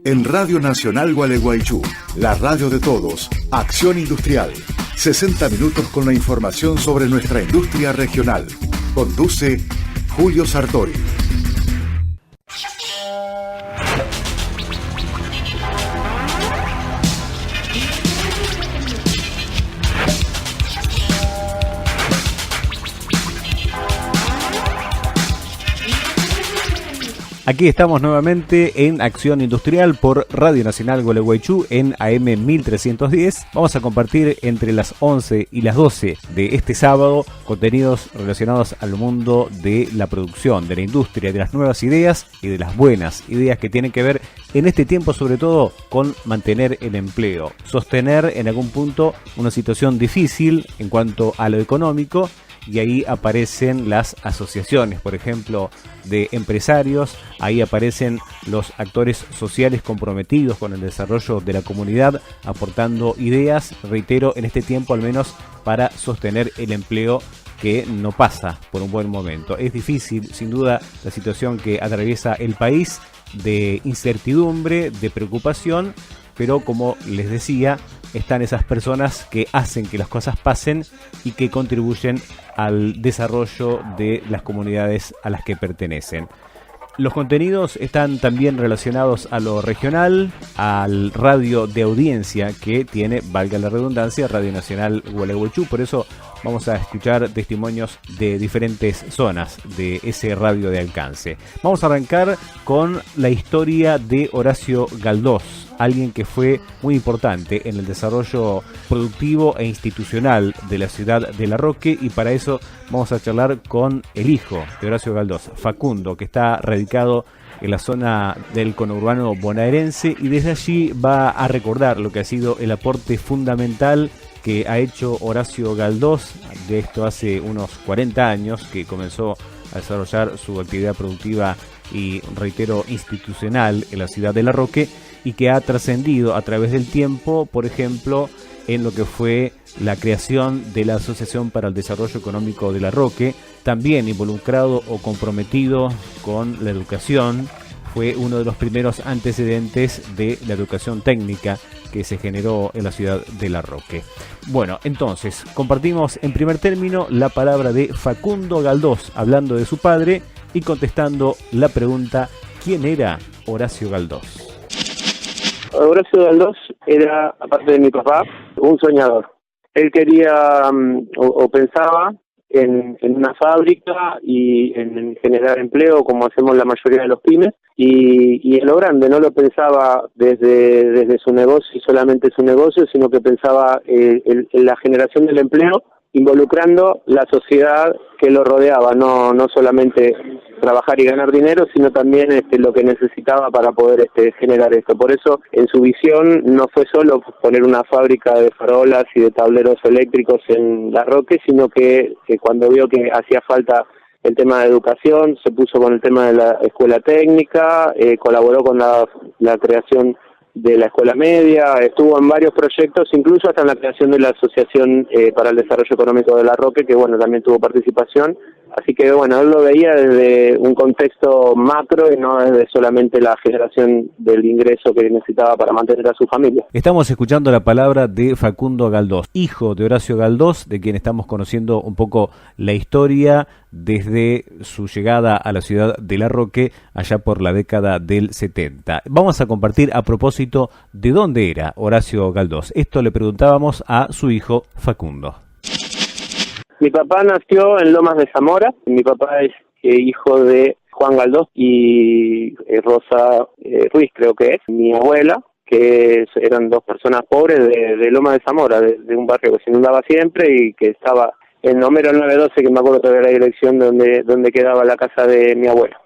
En Radio Nacional Gualeguaychú, la radio de todos, Acción Industrial. 60 minutos con la información sobre nuestra industria regional. Conduce Julio Sartori. Aquí estamos nuevamente en Acción Industrial por Radio Nacional Gualeguaychú en AM 1310. Vamos a compartir entre las 11 y las 12 de este sábado contenidos relacionados al mundo de la producción, de la industria, de las nuevas ideas y de las buenas ideas que tienen que ver en este tiempo sobre todo con mantener el empleo, sostener en algún punto una situación difícil en cuanto a lo económico. Y ahí aparecen las asociaciones, por ejemplo, de empresarios, ahí aparecen los actores sociales comprometidos con el desarrollo de la comunidad, aportando ideas, reitero, en este tiempo al menos para sostener el empleo que no pasa por un buen momento. Es difícil, sin duda, la situación que atraviesa el país, de incertidumbre, de preocupación, pero como les decía, están esas personas que hacen que las cosas pasen y que contribuyen al desarrollo de las comunidades a las que pertenecen. Los contenidos están también relacionados a lo regional, al radio de audiencia que tiene, valga la redundancia, Radio Nacional Gualeguaychú. Por eso vamos a escuchar testimonios de diferentes zonas de ese radio de alcance. Vamos a arrancar con la historia de Horacio Galdós, alguien que fue muy importante en el desarrollo productivo e institucional de la ciudad de La Roque, y para eso vamos a charlar con el hijo de Horacio Galdós, Facundo, que está radicado en la zona del conurbano bonaerense, y desde allí va a recordar lo que ha sido el aporte fundamental que ha hecho Horacio Galdós, de esto hace unos 40 años que comenzó a desarrollar su actividad productiva y, reitero, institucional en la ciudad de La Roque, y que ha trascendido a través del tiempo, por ejemplo, en lo que fue la creación de la Asociación para el Desarrollo Económico de La Roque, también involucrado o comprometido con la educación. Fue uno de los primeros antecedentes de la educación técnica que se generó en la ciudad de La Roque. Bueno, entonces, compartimos en primer término la palabra de Facundo Galdós, hablando de su padre y contestando la pregunta: ¿quién era Horacio Galdós? Horacio Galdós era, aparte de mi papá, un soñador. Él quería o pensaba en una fábrica y en generar empleo, como hacemos la mayoría de los pymes, y en lo grande. No lo pensaba desde su negocio y solamente su negocio, sino que pensaba en la generación del empleo, involucrando la sociedad que lo rodeaba, no solamente trabajar y ganar dinero, sino también lo que necesitaba para poder generar esto. Por eso, en su visión, no fue solo poner una fábrica de farolas y de tableros eléctricos en La Roque, sino que cuando vio que hacía falta el tema de educación, se puso con el tema de la escuela técnica, colaboró con la creación de la escuela media, estuvo en varios proyectos, incluso hasta en la creación de la Asociación para el Desarrollo Económico de La Roque, que bueno, también tuvo participación. Así que bueno, él lo veía desde un contexto macro y no desde solamente la generación del ingreso que necesitaba para mantener a su familia. Estamos escuchando la palabra de Facundo Galdós, hijo de Horacio Galdós, de quien estamos conociendo un poco la historia desde su llegada a la ciudad de La Roque allá por la década del 70. Vamos a compartir a propósito de dónde era Horacio Galdós. Esto le preguntábamos a su hijo Facundo. Mi papá nació en Lomas de Zamora. Mi papá es hijo de Juan Galdós y Rosa Ruiz, creo que es, mi abuela, que eran dos personas pobres de Lomas de Zamora, de un barrio que se inundaba siempre y que estaba en Homero 912, que me acuerdo todavía la dirección donde quedaba la casa de mi abuela.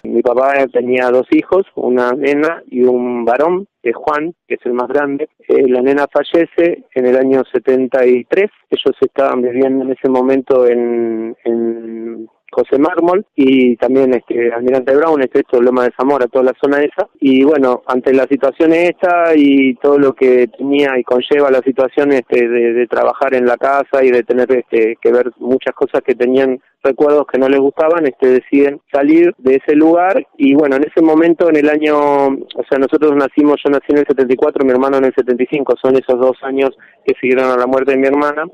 Mi papá tenía dos hijos, una nena y un varón, que es Juan, que es el más grande. La nena fallece en el año 73. Ellos estaban viviendo en ese momento en José Mármol y también Almirante Brown, esto Loma de Zamora, toda la zona esa. Y bueno, ante la situación esta y todo lo que tenía y conlleva la situación de trabajar en la casa y de tener que ver muchas cosas que tenían recuerdos que no les gustaban, deciden salir de ese lugar. Y bueno, en ese momento, en el año, o sea, yo nací en el 74, mi hermano en el 75, son esos 2 años que siguieron a la muerte de mi hermana.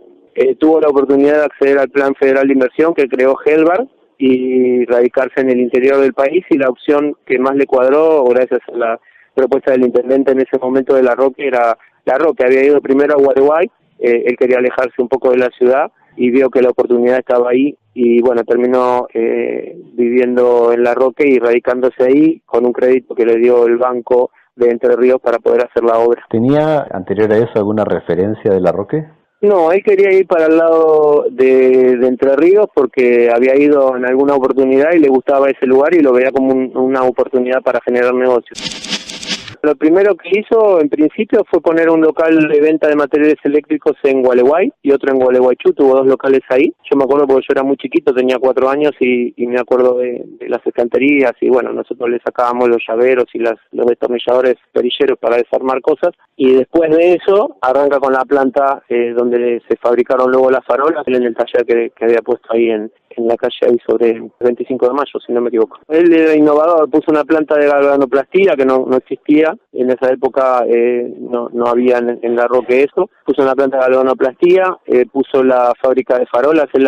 Tuvo la oportunidad de acceder al Plan Federal de Inversión que creó Helbar y radicarse en el interior del país, y la opción que más le cuadró, gracias a la propuesta del intendente en ese momento de La Roque, era La Roque. Había ido primero a Gualeguay, él quería alejarse un poco de la ciudad y vio que la oportunidad estaba ahí y bueno, terminó viviendo en La Roque y radicándose ahí con un crédito que le dio el Banco de Entre Ríos para poder hacer la obra. ¿Tenía anterior a eso alguna referencia de La Roque? No, él quería ir para el lado de Entre Ríos porque había ido en alguna oportunidad y le gustaba ese lugar y lo veía como una oportunidad para generar negocios. Lo primero que hizo, en principio, fue poner un local de venta de materiales eléctricos en Gualeguay y otro en Gualeguaychú. Tuvo 2 locales ahí. Yo me acuerdo porque yo era muy chiquito, tenía 4 años y me acuerdo de las estanterías y bueno, nosotros le sacábamos los llaveros y los destornilladores perilleros para desarmar cosas. Y después de eso, arranca con la planta donde se fabricaron luego las farolas en el taller que había puesto ahí en la calle ahí sobre el 25 de mayo, si no me equivoco. Él era innovador, puso una planta de galvanoplastía que no existía, en esa época no había en La Roque eso, puso una planta de galvanoplastía, puso la fábrica de farolas, él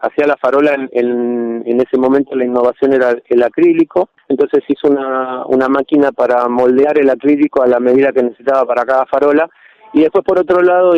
hacía la farola en ese momento la innovación era el acrílico, entonces hizo una máquina para moldear el acrílico a la medida que necesitaba para cada farola, y después por otro lado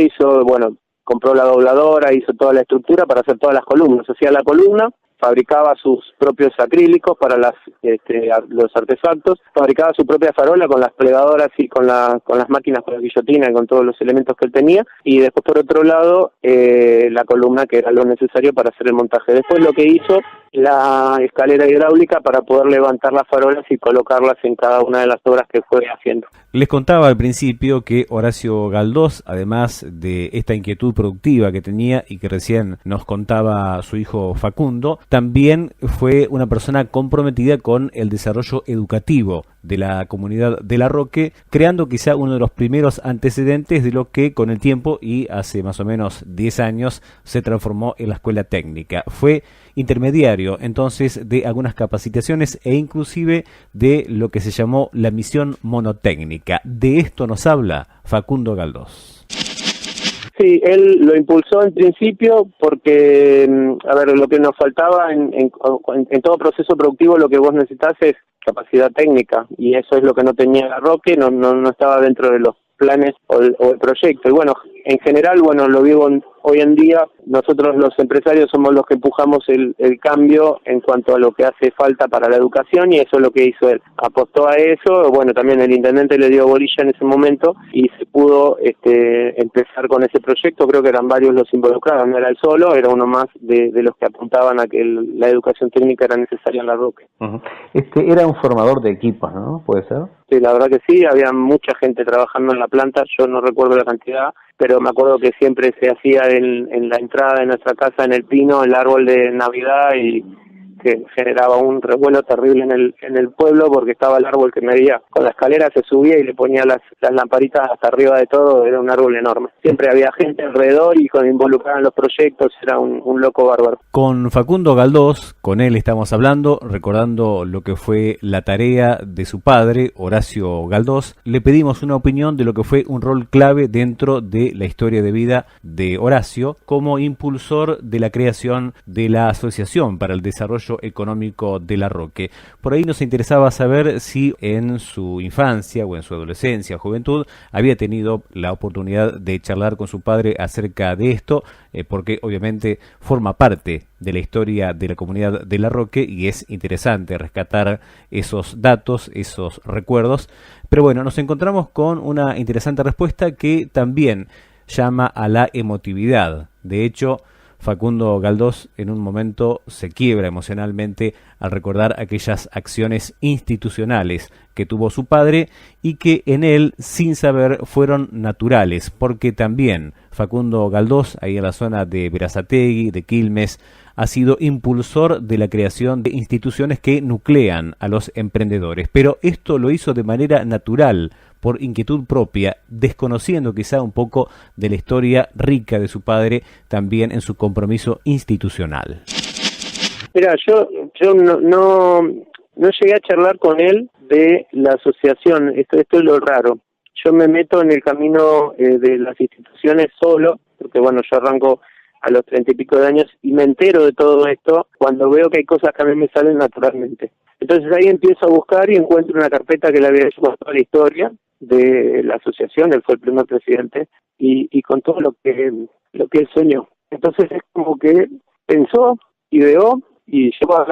compró la dobladora, hizo toda la estructura para hacer todas las columnas. Hacía la columna, fabricaba sus propios acrílicos para los artefactos, fabricaba su propia farola con las plegadoras y con las máquinas, con la guillotina y con todos los elementos que él tenía, y después por otro lado la columna, que era lo necesario para hacer el montaje. Después lo que hizo, la escalera hidráulica para poder levantar las farolas y colocarlas en cada una de las obras que fue haciendo. Les contaba al principio que Horacio Galdós, además de esta inquietud productiva que tenía y que recién nos contaba su hijo Facundo, también fue una persona comprometida con el desarrollo educativo de la comunidad de La Roque, creando quizá uno de los primeros antecedentes de lo que con el tiempo y hace más o menos 10 años se transformó en la escuela técnica. Fue intermediario entonces de algunas capacitaciones e inclusive de lo que se llamó la misión monotécnica. De esto nos habla Facundo Galdós. Sí, él lo impulsó en principio porque, lo que nos faltaba en todo proceso productivo, lo que vos necesitas es capacidad técnica, y eso es lo que no tenía La Roque, no estaba dentro de los planes o el proyecto. Y bueno, en general, lo vivo hoy en día, nosotros los empresarios somos los que empujamos el cambio en cuanto a lo que hace falta para la educación, y eso es lo que hizo él. Apostó a eso, también el intendente le dio bolilla en ese momento y se pudo empezar con ese proyecto. Creo que eran varios los involucrados, no era él solo, era uno más de los que apuntaban a que la educación técnica era necesaria en La Roque. Uh-huh. Era un formador de equipos, ¿no? ¿Puede ser? Sí, la verdad que sí, había mucha gente trabajando en la planta, yo no recuerdo la cantidad, pero me acuerdo que siempre se hacía en la entrada de nuestra casa, en el pino, el árbol de Navidad, y que generaba un revuelo terrible en el pueblo, porque estaba el árbol que medía con la escalera, se subía y le ponía las lamparitas hasta arriba de todo, era un árbol enorme. Siempre había gente alrededor y involucrada en los proyectos, era un loco bárbaro. Con Facundo Galdós, con él estamos hablando, recordando lo que fue la tarea de su padre, Horacio Galdós. Le pedimos una opinión de lo que fue un rol clave dentro de la historia de vida de Horacio como impulsor de la creación de la Asociación para el Desarrollo Económico de La Roque. Por ahí nos interesaba saber si en su infancia o en su adolescencia o juventud había tenido la oportunidad de charlar con su padre acerca de esto, porque obviamente forma parte de la historia de la comunidad de La Roque y es interesante rescatar esos datos, esos recuerdos. Pero bueno, nos encontramos con una interesante respuesta que también llama a la emotividad. De hecho, Facundo Galdós en un momento se quiebra emocionalmente al recordar aquellas acciones institucionales que tuvo su padre y que en él, sin saber, fueron naturales, porque también Facundo Galdós, ahí en la zona de Berazategui, de Quilmes, ha sido impulsor de la creación de instituciones que nuclean a los emprendedores, pero esto lo hizo de manera natural, por inquietud propia, desconociendo quizá un poco de la historia rica de su padre, también en su compromiso institucional. Mira, yo no llegué a charlar con él de la asociación, esto es lo raro. Yo me meto en el camino de las instituciones solo, porque bueno, yo arranco a los 30 y pico de años y me entero de todo esto cuando veo que hay cosas que a mí me salen naturalmente. Entonces ahí empiezo a buscar y encuentro una carpeta que le había hecho con toda la historia de la asociación, él fue el primer presidente, y con todo lo que él soñó. Entonces es como que pensó, ideó y llevó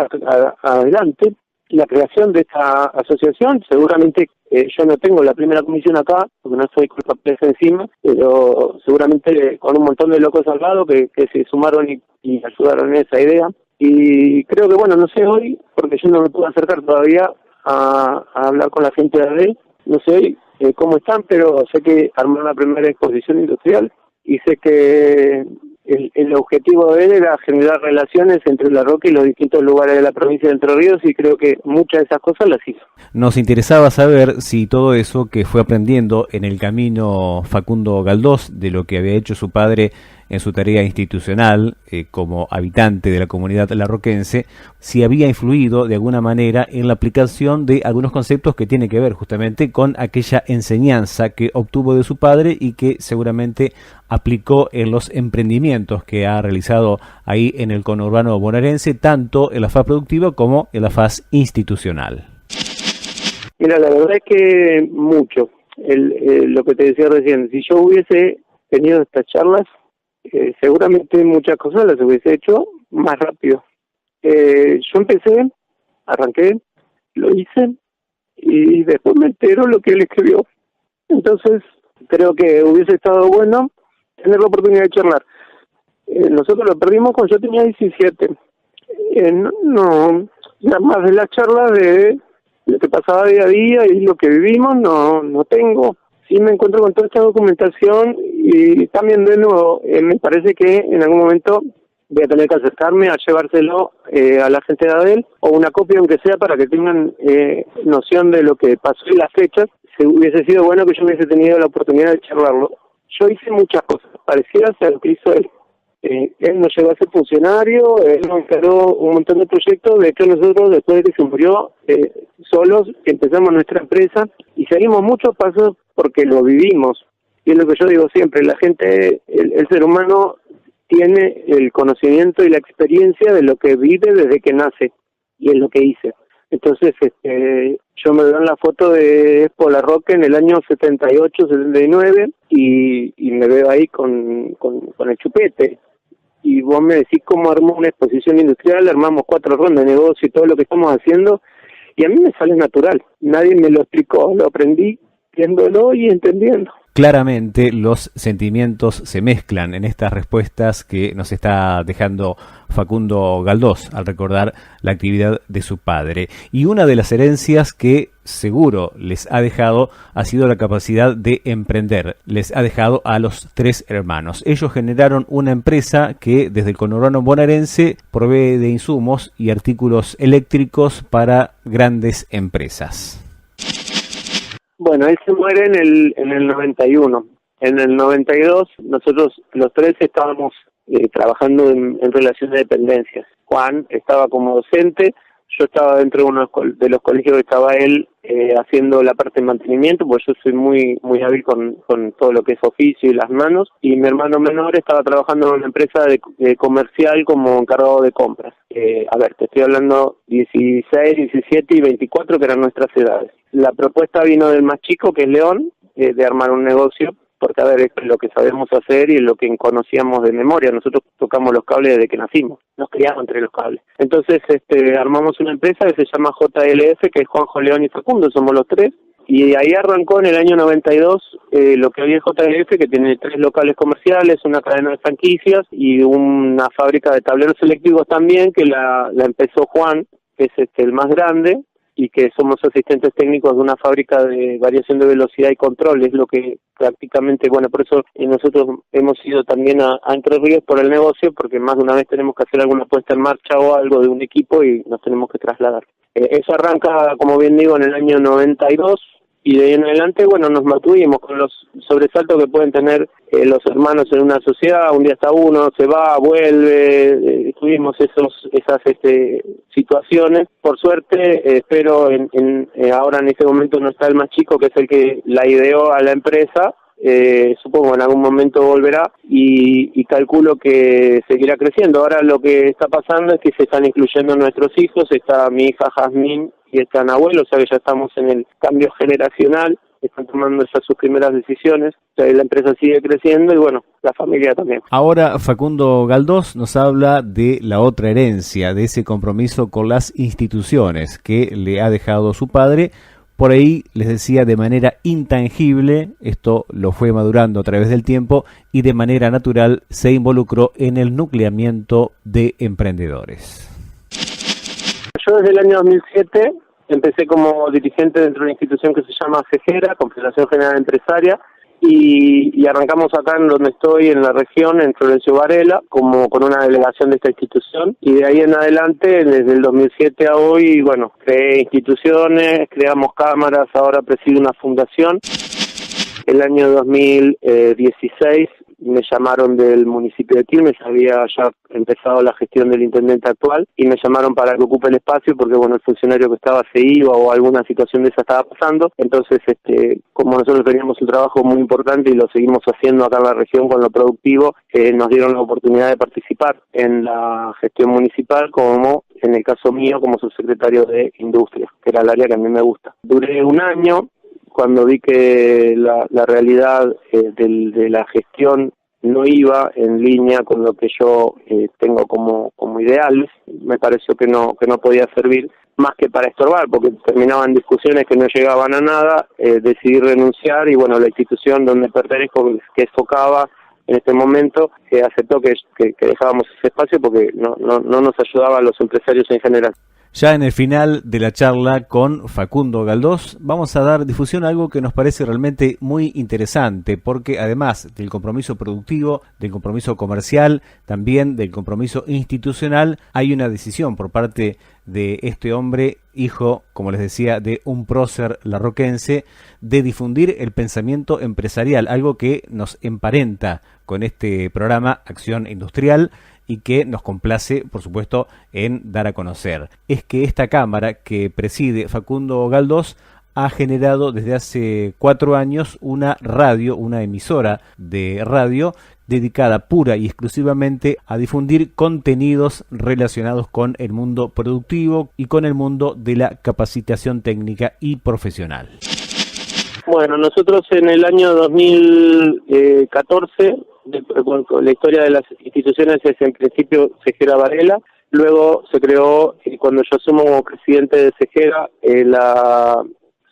adelante la creación de esta asociación. Seguramente yo no tengo la primera comisión acá, porque no estoy con papeles encima, pero seguramente con un montón de locos al lado que se sumaron y ayudaron en esa idea. Y creo que, bueno, no sé hoy, porque yo no me pude acercar todavía a hablar con la gente de ADEL, no sé hoy cómo están, pero sé que armaron la primera exposición industrial y sé que el objetivo de él era generar relaciones entre La Roca y los distintos lugares de la provincia de Entre Ríos, y creo que muchas de esas cosas las hizo. Nos interesaba saber si todo eso que fue aprendiendo en el camino Facundo Galdós, de lo que había hecho su padre en su tarea institucional como habitante de la comunidad larroquense, si había influido de alguna manera en la aplicación de algunos conceptos que tienen que ver justamente con aquella enseñanza que obtuvo de su padre y que seguramente aplicó en los emprendimientos que ha realizado ahí en el conurbano bonaerense, tanto en la faz productiva como en la faz institucional. Mira, la verdad es que mucho. Lo que te decía recién, si yo hubiese tenido estas charlas, seguramente muchas cosas las hubiese hecho más rápido. Yo arranqué, lo hice y después me entero lo que él escribió. Entonces creo que hubiese estado bueno tener la oportunidad de charlar. Nosotros lo perdimos cuando yo tenía 17. No, nada más de las charlas de lo que pasaba día a día y lo que vivimos no tengo. Sí me encuentro con toda esta documentación y también de nuevo me parece que en algún momento voy a tener que acercarme a llevárselo a la gente de ADEL, o una copia aunque sea, para que tengan noción de lo que pasó en las fechas. Se hubiese sido bueno que yo hubiese tenido la oportunidad de charlarlo. Yo hice muchas cosas parecidas a lo que hizo él. Él nos llegó a ser funcionario, él nos encargó un montón de proyectos. De hecho, nosotros, después de que se murió, solos empezamos nuestra empresa y seguimos muchos pasos porque lo vivimos. Y es lo que yo digo siempre, la gente, el ser humano tiene el conocimiento y la experiencia de lo que vive desde que nace, y es lo que hice. Entonces, yo me veo en la foto de Expo La Roca en el año 78, 79, y me veo ahí con el chupete. Y vos me decís cómo armó una exposición industrial, armamos 4 rondas de negocio y todo lo que estamos haciendo, y a mí me sale natural. Nadie me lo explicó, lo aprendí viéndolo y entendiendo. Claramente los sentimientos se mezclan en estas respuestas que nos está dejando Facundo Galdós al recordar la actividad de su padre. Y una de las herencias que seguro les ha dejado ha sido la capacidad de emprender. Les ha dejado a los 3 hermanos. Ellos generaron una empresa que desde el conurbano bonaerense provee de insumos y artículos eléctricos para grandes empresas. Bueno, él se muere en el 91. En el 92 nosotros los 3 estábamos trabajando en relación de dependencias. Juan estaba como docente, yo estaba dentro de uno de los colegios que estaba él haciendo la parte de mantenimiento, porque yo soy muy hábil con todo lo que es oficio y las manos, y mi hermano menor estaba trabajando en una empresa de comercial como encargado de compras. Te estoy hablando 16, 17 y 24, que eran nuestras edades. La propuesta vino del más chico, que es León, de armar un negocio, porque es lo que sabemos hacer y lo que conocíamos de memoria. Nosotros tocamos los cables desde que nacimos, nos criamos entre los cables. Entonces armamos una empresa que se llama JLF, que es Juanjo, León y Facundo, somos los 3, y ahí arrancó en el año 92 lo que hoy es JLF, que tiene 3 locales comerciales, una cadena de franquicias y una fábrica de tableros eléctricos también, que la empezó Juan, que es el más grande, y que somos asistentes técnicos de una fábrica de variación de velocidad y control. Es lo que prácticamente, bueno, por eso nosotros hemos ido también a Entre Ríos por el negocio, porque más de una vez tenemos que hacer alguna puesta en marcha o algo de un equipo y nos tenemos que trasladar. Eso arranca, como bien digo, en el año 92, y de ahí en adelante, bueno, nos mantuvimos con los sobresaltos que pueden tener los hermanos en una sociedad. Un día está uno, se va, vuelve, tuvimos esas situaciones. Por suerte, espero ahora en este momento no está el más chico, que es el que la ideó a la empresa. Supongo en algún momento volverá y calculo que seguirá creciendo. Ahora lo que está pasando es que se están incluyendo nuestros hijos. Está mi hija Jazmín y está Nahuel, o sea que ya estamos en el cambio generacional, están tomando ya sus primeras decisiones, o sea, la empresa sigue creciendo y bueno, la familia también. Ahora Facundo Galdós nos habla de la otra herencia, de ese compromiso con las instituciones que le ha dejado su padre. Por ahí, les decía, de manera intangible, esto lo fue madurando a través del tiempo y de manera natural se involucró en el nucleamiento de emprendedores. Yo desde el año 2007 empecé como dirigente dentro de una institución que se llama CEGERA, Confederación General Empresaria, y arrancamos acá en donde estoy, en la región, en Florencio Varela, como con una delegación de esta institución, y de ahí en adelante, desde el 2007 a hoy, bueno, creé instituciones, creamos cámaras, ahora presido una fundación. El año 2016 me llamaron del municipio de Quilmes, había ya empezado la gestión del intendente actual y me llamaron para que ocupe el espacio porque bueno, el funcionario que estaba se iba o alguna situación de esa estaba pasando. Entonces, como nosotros teníamos un trabajo muy importante y lo seguimos haciendo acá en la región con lo productivo, nos dieron la oportunidad de participar en la gestión municipal, como en el caso mío como subsecretario de Industria, que era el área que a mí me gusta. Duré un año. Cuando vi que la realidad de la gestión no iba en línea con lo que yo tengo como ideales, me pareció que no podía servir más que para estorbar, porque terminaban discusiones que no llegaban a nada. Decidí renunciar y bueno, la institución donde pertenezco, que es Focava, en este momento aceptó que dejábamos ese espacio porque no nos ayudaba a los empresarios en general. Ya en el final de la charla con Facundo Galdós vamos a dar difusión a algo que nos parece realmente muy interesante, porque además del compromiso productivo, del compromiso comercial, también del compromiso institucional, hay una decisión por parte de este hombre, hijo, como les decía, de un prócer larroquense, de difundir el pensamiento empresarial, algo que nos emparenta con este programa Acción Industrial y que nos complace, por supuesto, en dar a conocer. Es que esta cámara que preside Facundo Galdós ha generado desde hace 4 años una radio, una emisora de radio dedicada pura y exclusivamente a difundir contenidos relacionados con el mundo productivo y con el mundo de la capacitación técnica y profesional. Bueno, nosotros en el año 2014, la historia de las instituciones es en principio CEGERA Varela, luego se creó, cuando yo asumo como presidente de CEGERA, la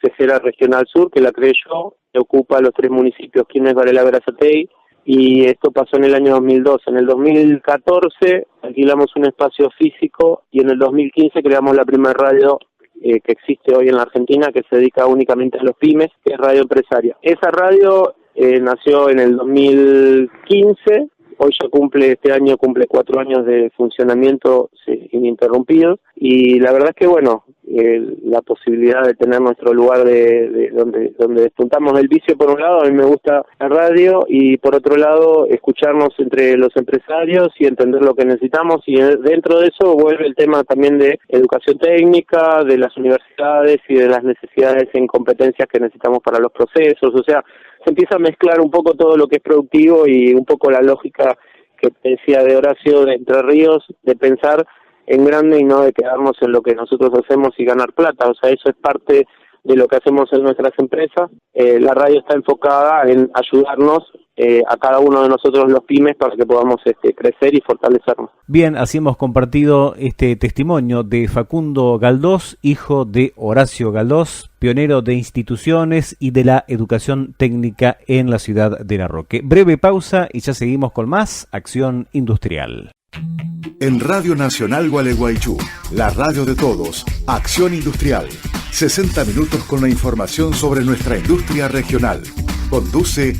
CEGERA Regional Sur, que la creé yo, que ocupa los 3 municipios, Quilmes, Varela, Berazategui, y esto pasó en el año 2012. En el 2014 alquilamos un espacio físico y en el 2015 creamos la primera radio que existe hoy en la Argentina, que se dedica únicamente a los pymes, que es Radio Empresaria. Esa radio nació en el 2015, hoy ya este año cumple 4 años de funcionamiento ininterrumpido, y la verdad es que bueno, la posibilidad de tener nuestro lugar de donde despuntamos el vicio, por un lado, a mí me gusta la radio, y por otro lado, escucharnos entre los empresarios y entender lo que necesitamos, y dentro de eso vuelve el tema también de educación técnica, de las universidades y de las necesidades en competencias que necesitamos para los procesos. O sea, se empieza a mezclar un poco todo lo que es productivo y un poco la lógica que decía de Horacio de Entre Ríos, de pensar en grande y no de quedarnos en lo que nosotros hacemos y ganar plata. O sea, eso es parte de lo que hacemos en nuestras empresas. La radio está enfocada en ayudarnos a cada uno de nosotros los pymes para que podamos crecer y fortalecernos. Bien, así hemos compartido este testimonio de Facundo Galdós, hijo de Horacio Galdós, pionero de instituciones y de la educación técnica en la ciudad de La Roque. Breve pausa y ya seguimos con más Acción Industrial. En Radio Nacional Gualeguaychú, la radio de todos, Acción Industrial, 60 minutos con la información sobre nuestra industria regional. Conduce